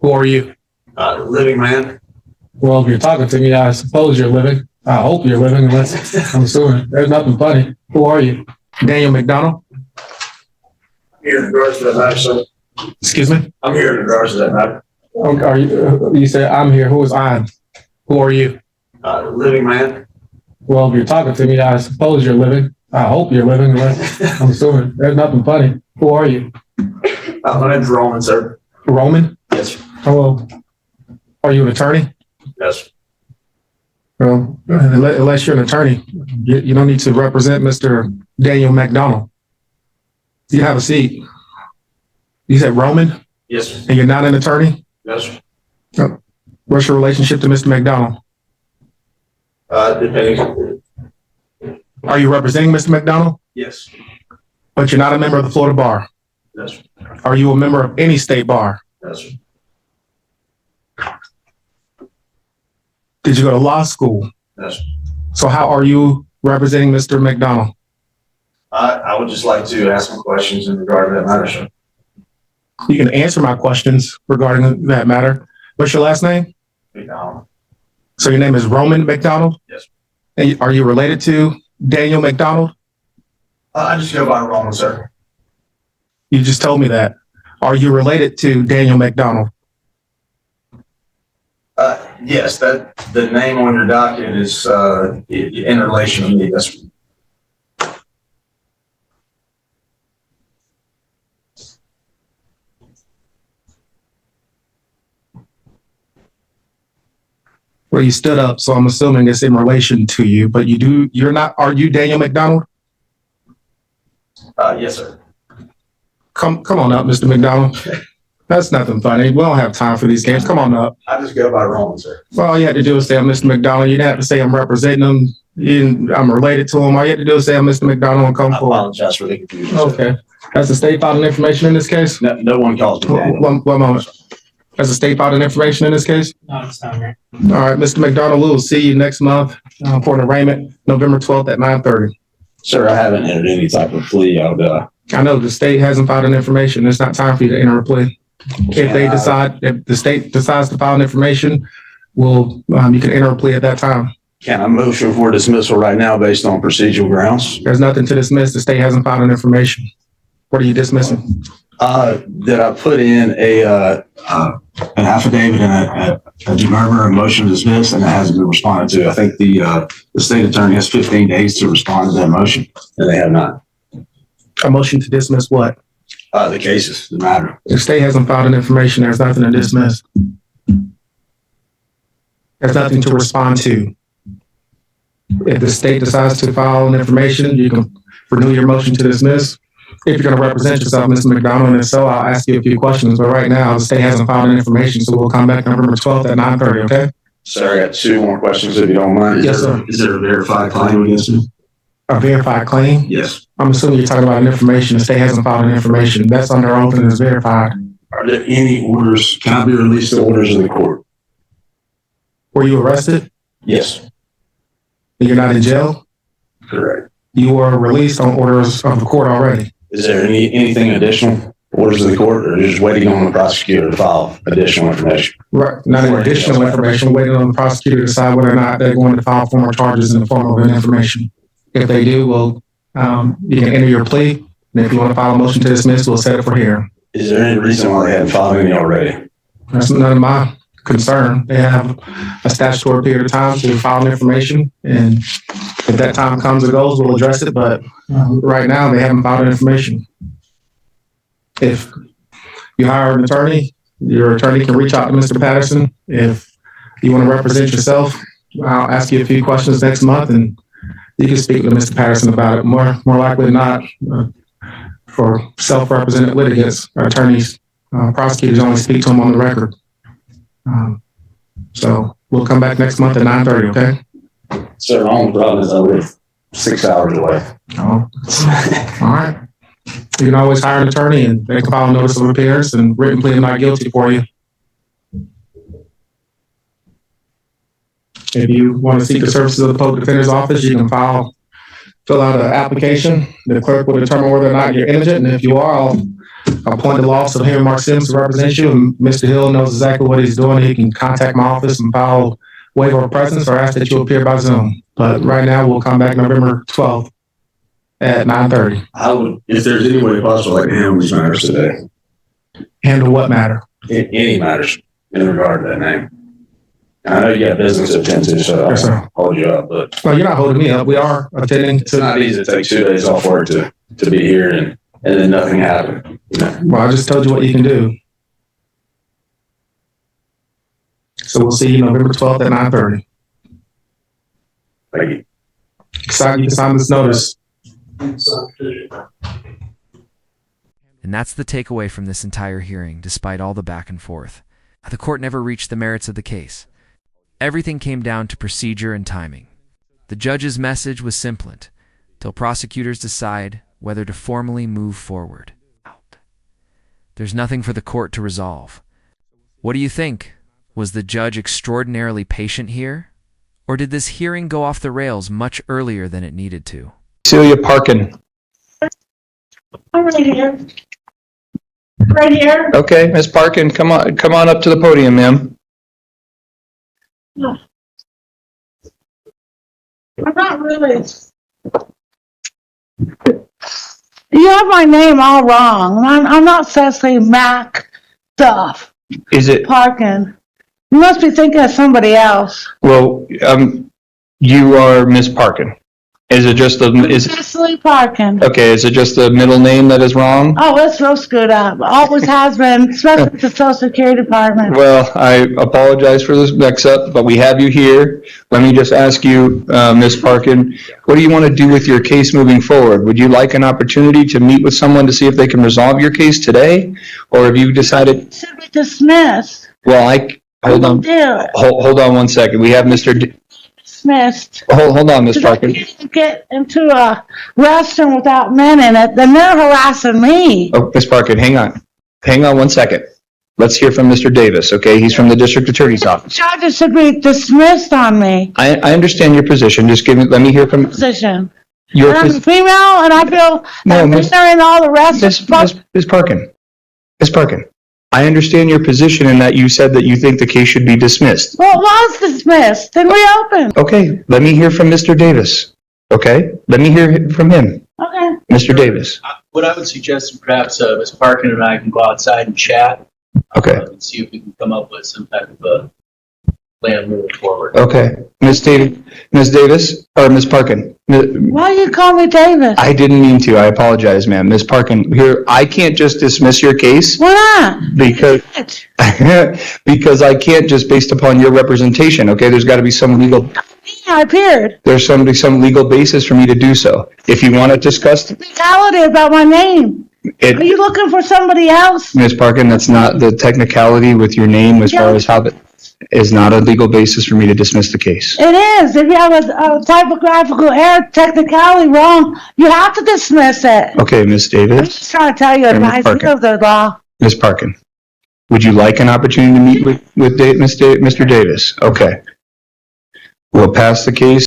Who are you? Living man. Well, if you're talking to me, I suppose you're living. I hope you're living, unless I'm assuming there's nothing funny. Who are you? Daniel McDonald? Here in regards to that matter, sir. Excuse me? I'm here in regards to that matter. Okay, are you? You said I'm here. Who is I? Who are you? Living man. Well, if you're talking to me, I suppose you're living. I hope you're living, unless I'm assuming there's nothing funny. Who are you? My name's Roman, sir. Roman? Yes. Hello. Are you an attorney? Yes. Well, unless you're an attorney, you don't need to represent Mr. Daniel McDonald. You have a seat. You said Roman, Yes. and you're not an attorney? Yes. What's your relationship to Mr. McDonald? Depending. Are you representing Mr. McDonald? Yes. But you're not a member of the Florida Bar. Yes. Are you a member of any state bar? Yes. Did you go to law school? Yes. So how are you representing Mr. McDonald? I would just like to ask some questions in regard to that matter, sir. You can answer my questions regarding that matter. What's your last name? McDonald. So your name is Roman McDonald? Yes. And are you related to Daniel McDonald? I just go by Roman, sir. You just told me that. Are you related to Daniel McDonald? Yes, that the name on your docket is in relation to me. That's Well, you stood up, so I'm assuming it's in relation to you, but you're not, are you Daniel McDonald? yes, sir. Come on up, Mr. McDonald. That's nothing funny. We don't have time for these games. Come on up. I just go by Roman, sir. Well, all you had to do is say I'm Mr. McDonald. You didn't have to say I'm representing him. I'm related to him. All you had to do is say I'm Mr. McDonald and come I forward. apologize for the confusion. Sir. Okay. Has the state filed information in this case? No one calls me Daniel. One moment. Has the state filed information in this case? No, it's not here. All right, Mr. McDonald, we will see you next month for an arraignment, November 12th at 9:30. Sir, I haven't entered any type of plea. I know the state hasn't filed an information. It's not time for you to enter a plea. If the state decides to file an information, you can enter a plea at that time. Can I motion for dismissal right now based on procedural grounds? There's nothing to dismiss. The state hasn't filed an information. What are you dismissing? That I put in an affidavit and a demurrer, a motion to dismiss, and it hasn't been responded to. I think the state attorney has 15 days to respond to that motion, and they have not. A motion to dismiss what? The cases, the matter. The state hasn't filed an information. There's nothing to dismiss. There's nothing to respond to. If the state decides to file an information, you can renew your motion to dismiss. If you're going to represent yourself, Mr. McDonald, and if so, I'll ask you a few questions. But right now, the state hasn't filed an information, so we'll come back November 12th at 9:30, okay? Sir, I got two more questions if you don't mind. Yes, sir. Is there a verified claim against me? A verified claim? Yes. I'm assuming you're talking about an information. The state hasn't filed an information. That's under oath and is verified. Are there any orders? Can I be released to orders of the court? Were you arrested? Yes. You're not in jail? Correct. You were released on orders of the court already. Is there anything additional orders of the court, or just waiting on the prosecutor to file additional information? Right. Not an additional information, waiting on the prosecutor to decide whether or not they're going to file formal charges in the form of an information. If they do, you can enter your plea. And if you want to file a motion to dismiss, we'll set it for here. Is there any reason why they hadn't filed any already? That's none of my concern. They have a statutory period of time to file information. And if that time comes or goes, we'll address it. But right now, they haven't filed information. If you hire an attorney, your attorney can reach out to Mr. Patterson. If you want to represent yourself, I'll ask you a few questions next month and you can speak with Mr. Patterson about it. More likely than not, for self-represented litigants, attorneys, prosecutors only speak to them on the record. So we'll come back next month at 9:30, okay? Sir, the only problem is I live 6 hours away. Oh, all right. You can always hire an attorney and they can file a notice of appearance and written plea of not guilty for you. If you want to seek the services of the public defender's office, you can fill out an application. The clerk will determine whether or not you're indigent, and if you are, I'll appoint the law office of Henry Mark Sims to represent you, and Mr. Hill knows exactly what he's doing. He can contact my office and file waiver of presence or ask that you appear by Zoom. But right now, we'll come back November 12th at 9:30. I would, if there's any way possible, like to handle these matters today. Handle what matter? Any matters in regard to that name. I know you got business to attend to, so Yes, sir. I'll hold you up, but Well, you're not holding me up. We are attending it's to. not easy to take 2 days off work to be here and then nothing happened. You know? Well, I just told you what you can do. So we'll see you November 12th at 9:30. Thank you. You can sign this notice. And that's the takeaway from this entire hearing, despite all the back and forth. The court never reached the merits of the case. Everything came down to procedure and timing. The judge's message was simple: till prosecutors decide whether to formally move forward. There's nothing for the court to resolve. What do you think? Was the judge extraordinarily patient here? Or did this hearing go off the rails much earlier than it needed to? Celia Parkin. I'm right here. Right here. Okay, Miss Parkin, come on up to the podium, ma'am. I'm not really. You have my name all wrong. I'm not Cecily Mac Duff Is it, Parkin. You must be thinking of somebody else. well, you are Miss Parkin. Is it just Cecily Parkin. okay, is it just the middle name that is wrong? Oh, it's so screwed up. Always has been, especially with the Social Security Department. Well, I apologize for this mix-up, but we have you here. Let me just ask you, Miss Parkin, what do you want to do with your case moving forward? Would you like an opportunity to meet with someone to see if they can resolve your case today? Or have you decided, It should be dismissed. well, hold on, Do it. hold on one second. We have Dismissed. hold on, Miss If I Parkin. can't get into a restroom without men in it, then they're harassing me. Oh, Ms. Parkin, hang on. Hang on one second. Let's hear from Mr. Davis, okay? He's from the district attorney's office. Charges should be dismissed on me. I understand your position. Just let me hear from Position. your And I'm position. female, and I feel No, that Miss- they're in all the rest. Ms. Parkin. Ms. Parkin. I understand your position in that you said that you think the case should be dismissed. Well, it was dismissed, then reopened. Okay, let me hear from Mr. Davis, okay? Let me hear from him. Okay. Mr. Davis, What I would suggest is perhaps Ms. Parkin and I can go outside and chat. okay, And see if we can come up with some type of a plan moving forward. okay. Ms. Davis, or Ms. Parkin? Why you call me Davis? I didn't mean to. I apologize, ma'am. Ms. Parkin, here, I can't just dismiss your case Why not? because because I can't just based upon your representation, okay? There's got to be some legal, I appeared. there's some legal basis for me to do so. If you want to discuss Legality about my name. Are it, you looking for somebody else? Ms. Parkin, that's not the technicality with your name as far as how that is not a legal basis for me to dismiss the case. It is. If you have a typographical error, technicality wrong, you have to dismiss it. Okay, Ms. I'm Davis, just trying to tell you Ms. advice. You Parkin. know the law. Ms. Parkin, would you like an opportunity to meet with Mr. Davis? Okay. We'll pass the case.